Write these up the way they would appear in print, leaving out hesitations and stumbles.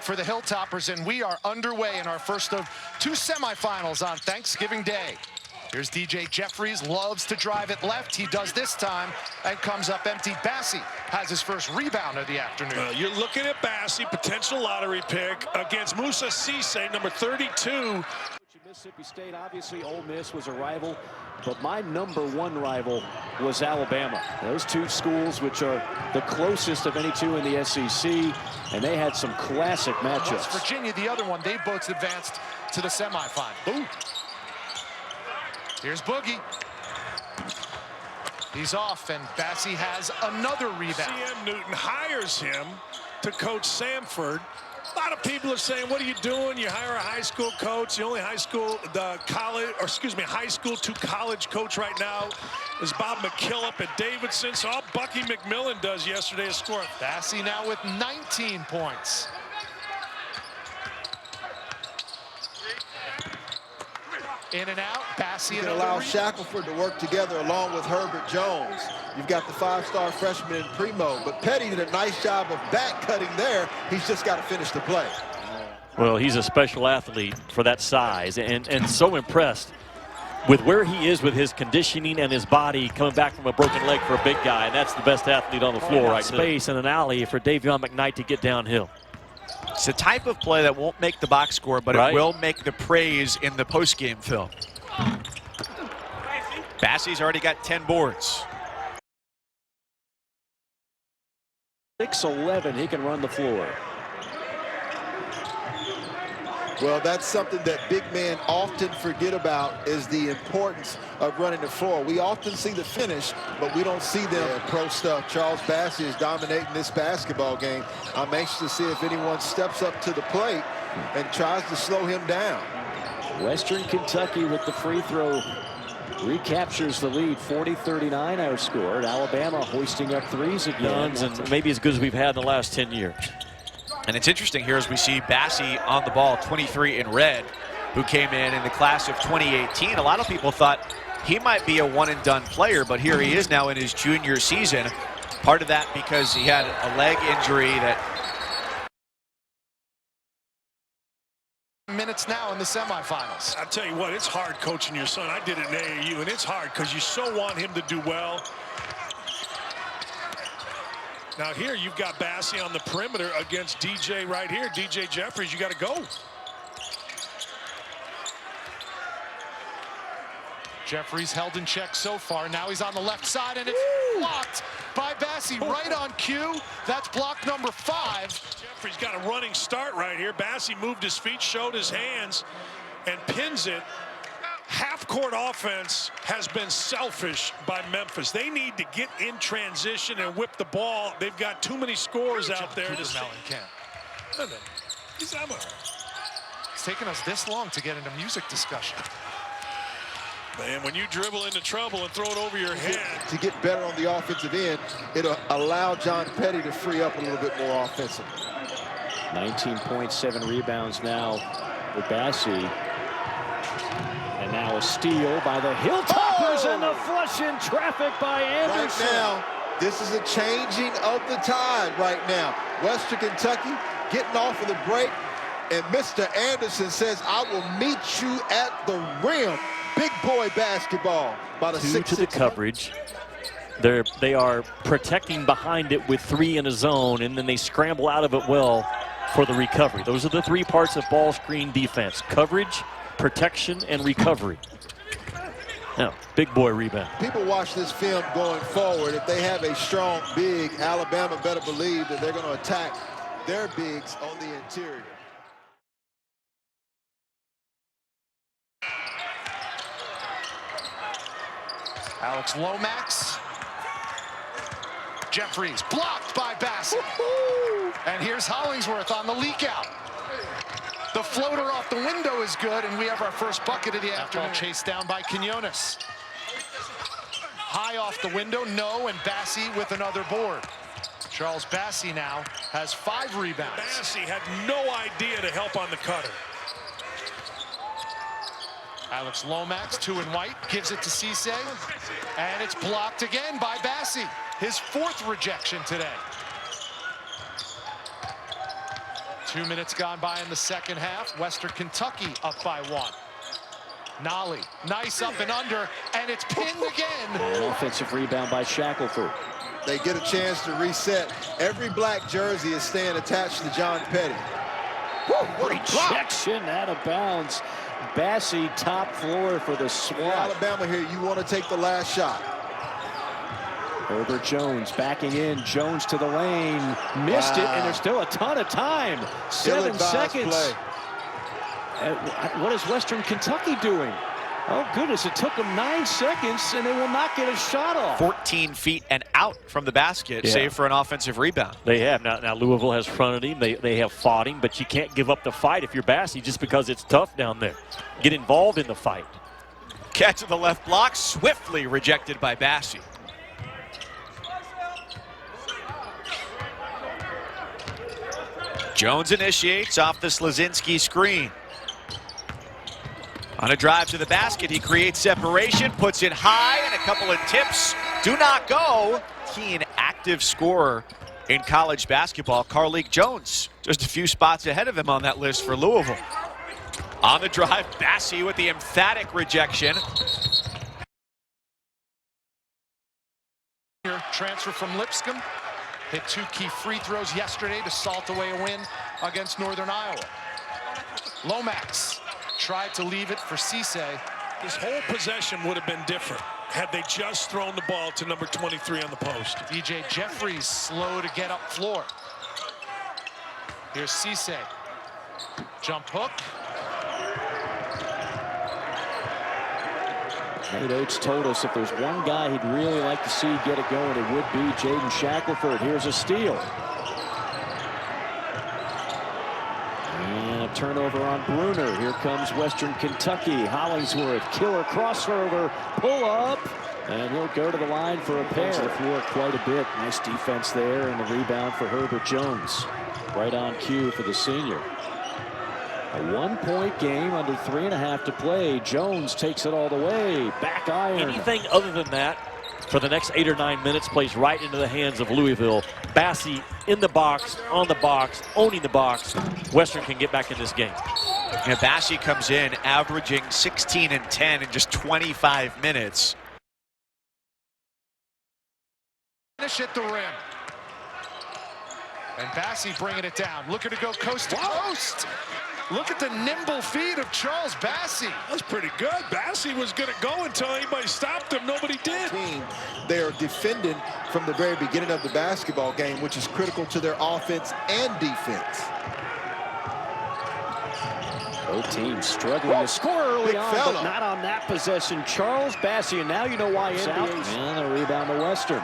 for the Hilltoppers, and we are underway in our first of two semifinals on Thanksgiving Day. Here's DJ Jeffries, loves to drive it left. He does this time and comes up empty. Bassey has his first rebound of the afternoon. You're looking at Bassey, potential lottery pick against Musa Cisse, number 32. Mississippi State, obviously Ole Miss was a rival, but my #1 rival was Alabama. Those two schools, which are the closest of any two in the SEC, and they had some classic matchups. West Virginia, the other one, they both advanced to the semifinal. Ooh. Here's Boogie. He's off, and Bassey has another rebound. C.M. Newton hires him to coach Samford. A lot of people are saying, what are you doing? You hire a high school coach. The only high school to college coach right now is Bob McKillop at Davidson. So all Bucky McMillan does yesterday is score. Bassey now with 19 points. In and out, Bassey. You can allow Shackelford to work together along with Herbert Jones. You've got the 5-star freshman in Primo, but Petty did a nice job of back cutting there. He's just got to finish the play. Well, he's a special athlete for that size, and so impressed with where he is with his conditioning and his body coming back from a broken leg for a big guy, and that's the best athlete on the floor right there. Space and an alley for Davion McKnight to get downhill. It's the type of play that won't make the box score, but it will make the praise in the post-game film. Bassey's already got 10 boards. 6'11", he can run the floor. Well, that's something that big men often forget about, is the importance of running the floor. We often see the finish, but we don't see the pro stuff. Charles Bassey is dominating this basketball game. I'm anxious to see if anyone steps up to the plate and tries to slow him down. Western Kentucky with the free throw recaptures the lead, 40-39 outscored. Alabama hoisting up threes again. And maybe as good as we've had in the last 10 years. And it's interesting here as we see Bassey on the ball, 23 in red, who came in the class of 2018. A lot of people thought he might be a one-and-done player, but here he is now in his junior season. Part of that because he had a leg injury that... Minutes now in the semifinals. I'll tell you what, it's hard coaching your son. I did it in AAU, and it's hard because you so want him to do well. Now here you've got Bassey on the perimeter against DJ right here. DJ Jeffries, you got to go. Jeffries held in check so far. Now he's on the left side, and it's blocked by Bassey right on cue. That's block number 5. Jeffries got a running start right here. Bassey moved his feet, showed his hands, and pins it. Half-court offense has been selfish by Memphis. They need to get in transition and whip the ball. They've got too many scores out there. It's taken us this long to get into music discussion. Man, when you dribble into trouble and throw it over your head. To get better on the offensive end, it'll allow John Petty to free up a little bit more offensively. 19.7 rebounds now for Bassey. And now a steal by the Hilltoppers, and the flush in traffic by Anderson. Right now, this is a changing of the tide right now. Western Kentucky getting off of the break, and Mr. Anderson says, I will meet you at the rim. Big boy basketball. About a 6 to the coverage. They are protecting behind it with 3 in a zone, and then they scramble out of it well for the recovery. Those are the 3 parts of ball screen defense: coverage, protection, and recovery. Now, big boy rebound. People watch this film going forward. If they have a strong big, Alabama better believe that they're going to attack their bigs on the interior. Alex Lomax. Jeffries blocked by Bassey. And here's Hollingsworth on the leak out. The floater off the window is good, and we have our first bucket of the afternoon. Chased down by Quinones. High off the window, no, and Bassey with another board. Charles Bassey now has 5 rebounds. Bassey had no idea to help on the cutter. Alex Lomax, 2 in white, gives it to Cisse, and it's blocked again by Bassey. His 4th rejection today. 2 minutes gone by in the second half. Western Kentucky up by 1. Nolly, nice up and under, and it's pinned again. An offensive rebound by Shackelford. They get a chance to reset. Every black jersey is staying attached to John Petty. Rejection out of bounds. Bassey top floor for the swat. Alabama here, you want to take the last shot. Herbert Jones backing in. Jones to the lane. Missed it, and there's still a ton of time. 7 seconds. Play. What is Western Kentucky doing? Oh, goodness. It took them 9 seconds, and they will not get a shot off. 14 feet and out from the basket, save for an offensive rebound. They have. Now Louisville has fronted him. They have fought him, but you can't give up the fight if you're Bassey just because it's tough down there. Get involved in the fight. Catch of the left block, swiftly rejected by Bassey. Jones initiates off the Slazinski screen. On a drive to the basket, he creates separation, puts it high, and a couple of tips do not go. Key and active scorer in college basketball, Carlik Jones, just a few spots ahead of him on that list for Louisville. On the drive, Bassey with the emphatic rejection. Transfer from Lipscomb. Hit 2 key free throws yesterday to salt away a win against Northern Iowa. Lomax tried to leave it for Cisse. This whole possession would have been different had they just thrown the ball to number 23 on the post. DJ Jeffries slow to get up floor. Here's Cisse. Jump hook. Nate Oates told us if there's one guy he'd really like to see get it going, it would be Jaden Shackelford. Here's a steal. And a turnover on Bruner. Here comes Western Kentucky. Hollingsworth, killer crossover, pull up, and he'll go to the line for a pair. To the floor quite a bit. Nice defense there, and the rebound for Herbert Jones. Right on cue for the senior. A 1-point game, under 3.5 to play. Jones takes it all the way. Back iron. Anything other than that for the next 8 or 9 minutes plays right into the hands of Louisville. Bassey in the box, on the box, owning the box. Western can get back in this game. And Bassey comes in averaging 16 and 10 in just 25 minutes. Finish at the rim. And Bassey bringing it down. Looking to go coast to coast. Look at the nimble feet of Charles Bassey. That's pretty good. Bassey was going to go until anybody stopped him. Nobody did. They're defending from the very beginning of the basketball game, which is critical to their offense and defense. Both teams struggling to score early on, but not on that possession. Charles Bassey, and now you know why NBA's. And a rebound to Western.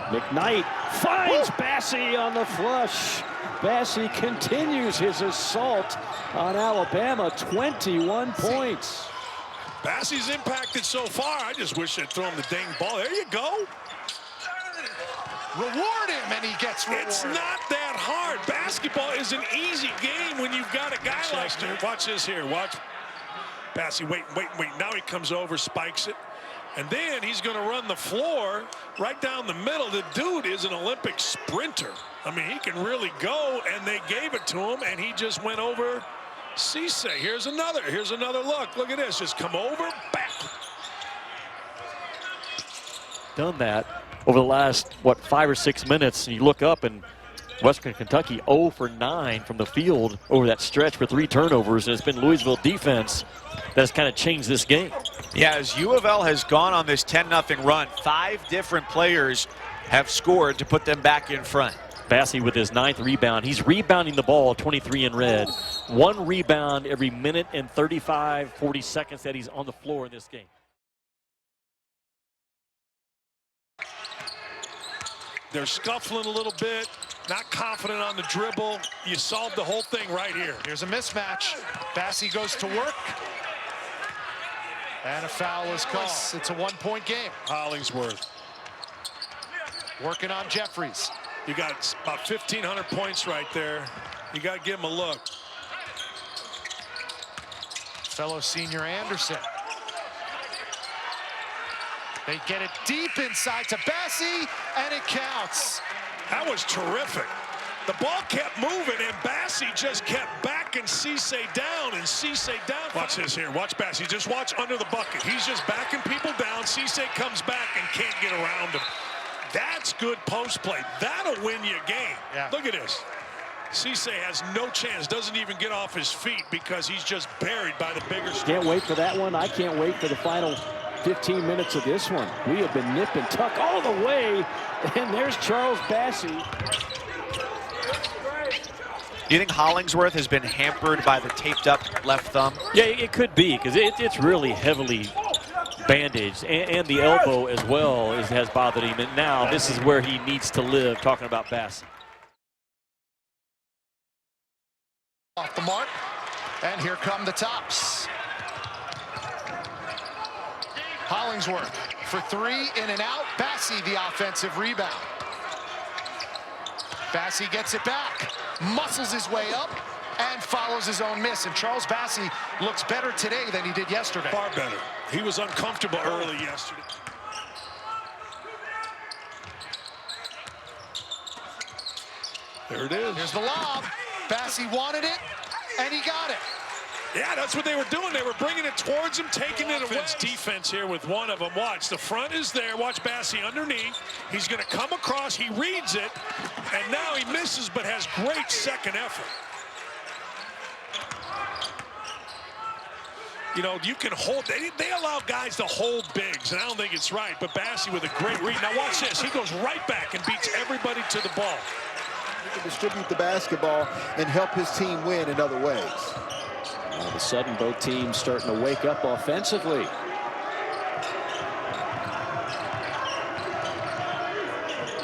McKnight finds Bassey on the flush. Bassey continues his assault on Alabama. 21 points. Bassey's impacted so far. I just wish they'd throw him the dang ball. There you go. Reward him, and he gets rewarded. It's not that hard. Basketball is an easy game when you've got a guy like this. Watch this here. Watch. Bassey, wait. Now he comes over, spikes it. And then he's going to run the floor right down the middle. The dude is an Olympic sprinter. I mean, he can really go, and they gave it to him, and he just went over Cisse. Here's another look. Look at this. Just come over, back. Done that over the last, 5 or 6 minutes, and you look up, and Western Kentucky 0 for 9 from the field over that stretch for 3 turnovers, and it's been Louisville defense that has kind of changed this game. Yeah, as U of L has gone on this 10-0 run, 5 different players have scored to put them back in front. Bassey with his 9th rebound. He's rebounding the ball, 23 in red. 1 rebound every minute and 35, 40 seconds that he's on the floor in this game. They're scuffling a little bit, not confident on the dribble. You solved the whole thing right here. Here's a mismatch. Bassey goes to work. And a foul is called. It's a 1-point game. Hollingsworth. Working on Jeffries. You got about 1,500 points right there. You got to give him a look. Fellow senior Anderson. They get it deep inside to Bassey, and it counts. That was terrific. The ball kept moving, and Bassey just kept backing Cisse down, and Cisse down. Watch this here. Watch Bassey. Just watch under the bucket. He's just backing people down. Cisse comes back and can't get around him. That's good post play. That'll win you a game. Yeah. Look at this. Cisse has no chance, doesn't even get off his feet because he's just buried by the bigger star. Can't wait for that one. I can't wait for the final 15 minutes of this one. We have been nip and tuck all the way, and there's Charles Bassey. Do you think Hollingsworth has been hampered by the taped up left thumb? Yeah, it could be, because it's really heavily bandaged, and the elbow as well has bothered him. And now this is where he needs to live, talking about Bassey. Off the mark, and here come the tops. Hollingsworth for three, in and out. Bassey the offensive rebound. Bassey gets it back, muscles his way up, and follows his own miss. And Charles Bassey looks better today than he did yesterday. Far better. He was uncomfortable early yesterday. There it is. Here's the lob. Bassey wanted it, and he got it. Yeah, that's what they were doing. They were bringing it towards him, taking it away. Defense here with one of them. Watch, the front is there. Watch Bassey underneath. He's going to come across. He reads it, and now he misses, but has great second effort. You know, you can hold. They allow guys to hold bigs, and I don't think it's right. But Bassey with a great read. Now watch this. He goes right back and beats everybody to the ball. He can distribute the basketball and help his team win in other ways. All of a sudden, both teams starting to wake up offensively.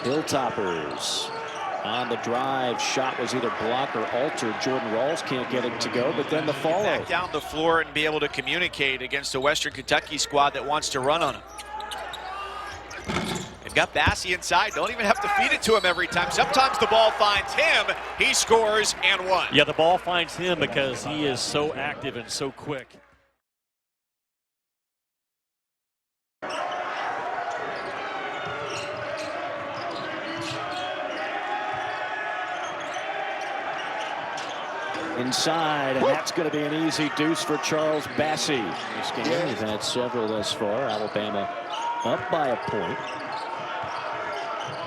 Hilltoppers on the drive. Shot was either blocked or altered. Jordan Rawls can't get it to go, but then the follow. Back down the floor and be able to communicate against a Western Kentucky squad that wants to run on him. They've got Bassey inside. Don't even have to feed it to him every time. Sometimes the ball finds him. He scores and one. Yeah, the ball finds him because he is so active and so quick. Inside, and that's going to be an easy deuce for Charles Bassey. This game, he's had several thus far. Alabama up by a point.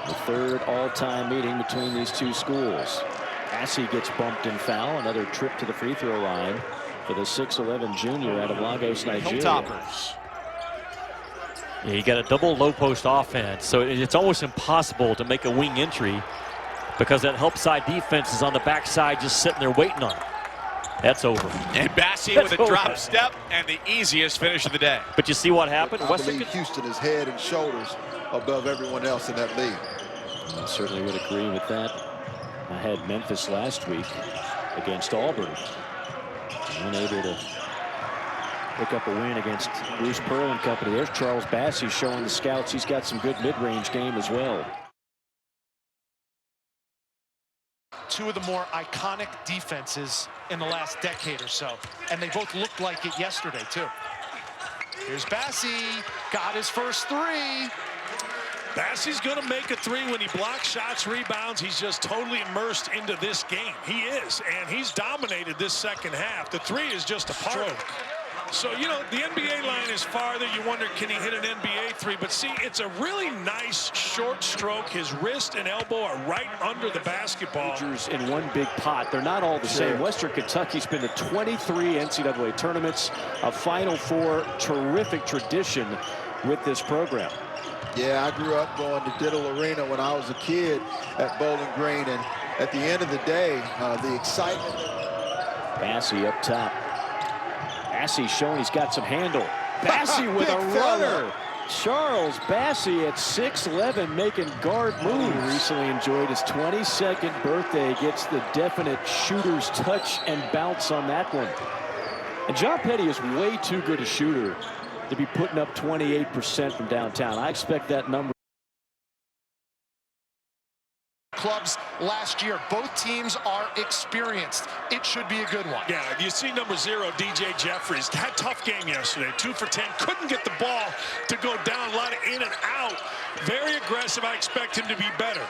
The third all-time meeting between these two schools. Bassey gets bumped and foul. Another trip to the free throw line for the 6'11" junior out of Lagos, Nigeria. Hilltoppers. Yeah, you got a double low post offense, so it's almost impossible to make a wing entry because that help side defense is on the backside just sitting there waiting on it. That's over. And Bassey with a drop step and the easiest finish of the day. But you see what happened? I believe Houston is head and shoulders above everyone else in that league. I certainly would agree with that. I had Memphis last week against Auburn. Unable to pick up a win against Bruce Pearl and company. There's Charles Bassey showing the scouts he's got some good mid-range game as well. Two of the more iconic defenses in the last decade or so, and they both looked like it yesterday too. Here's Bassey, got his first three. Bassey's going to make a three when he blocks shots, rebounds. He's just totally immersed into this game. He is, and he's dominated this second half. The three is just a part of it. So, you know, the NBA line is farther. You wonder, can he hit an NBA three? But see, it's a really nice short stroke. His wrist and elbow are right under the basketball. In one big pot. They're not all the same. Western Kentucky's been to 23 NCAA tournaments, a Final Four. Terrific tradition with this program. Yeah, I grew up going to Diddle Arena when I was a kid at Bowling Green, and at the end of the day, the excitement. Bassey up top. Bassey showing he's got some handle. Bassey with a runner. Charles Bassey at 6'11", making guard moves. Recently enjoyed his 22nd birthday. Gets the definite shooter's touch and bounce on that one. And John Petty is way too good a shooter to be putting up 28% from downtown. I expect that number. Clubs last year, both teams are experienced. It should be a good one. Yeah, you see number 0, DJ Jeffries, had a tough game yesterday, 2 for 10, couldn't get the ball to go down, a lot of in and out, very aggressive. I expect him to be better.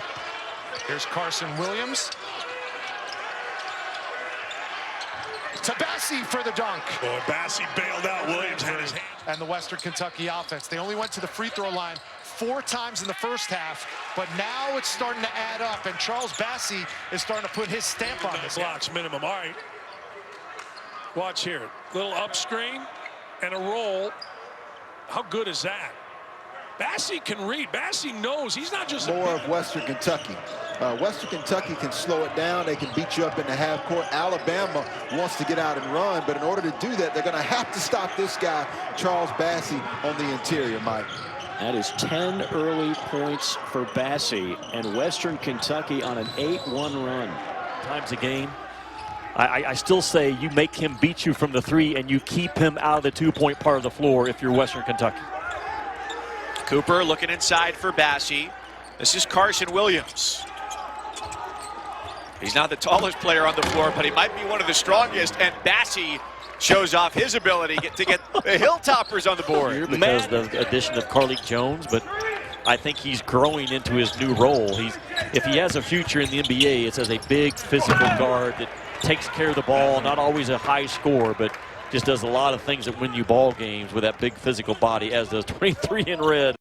Here's Carson Williams. To Bassey for the dunk. Boy, Bassey bailed out Williams had his hand. And the Western Kentucky offense. They only went to the free throw line 4 times in the first half, but now it's starting to add up, and Charles Bassey is starting to put his stamp on this. Blocks minimum. All right. Watch here. Little up screen and a roll. How good is that? Bassey can read. Bassey knows he's not just more of Western Kentucky. Western Kentucky can slow it down. They can beat you up in the half court. Alabama wants to get out and run, but in order to do that, they're going to have to stop this guy, Charles Bassey, on the interior, Mike. That is 10 early points for Bassey, and Western Kentucky on an 8-1 run. Times a game. I still say you make him beat you from the 3 and you keep him out of the 2-point part of the floor if you're Western Kentucky. Cooper looking inside for Bassey. This is Carson Williams. He's not the tallest player on the floor, but he might be one of the strongest, and Bassey shows off his ability to get the Hilltoppers on the board. Because of the addition of Carlik Jones, but I think he's growing into his new role. If he has a future in the NBA, it's as a big physical guard that takes care of the ball, not always a high score, but just does a lot of things that win you ball games with that big physical body, as does 23 in red.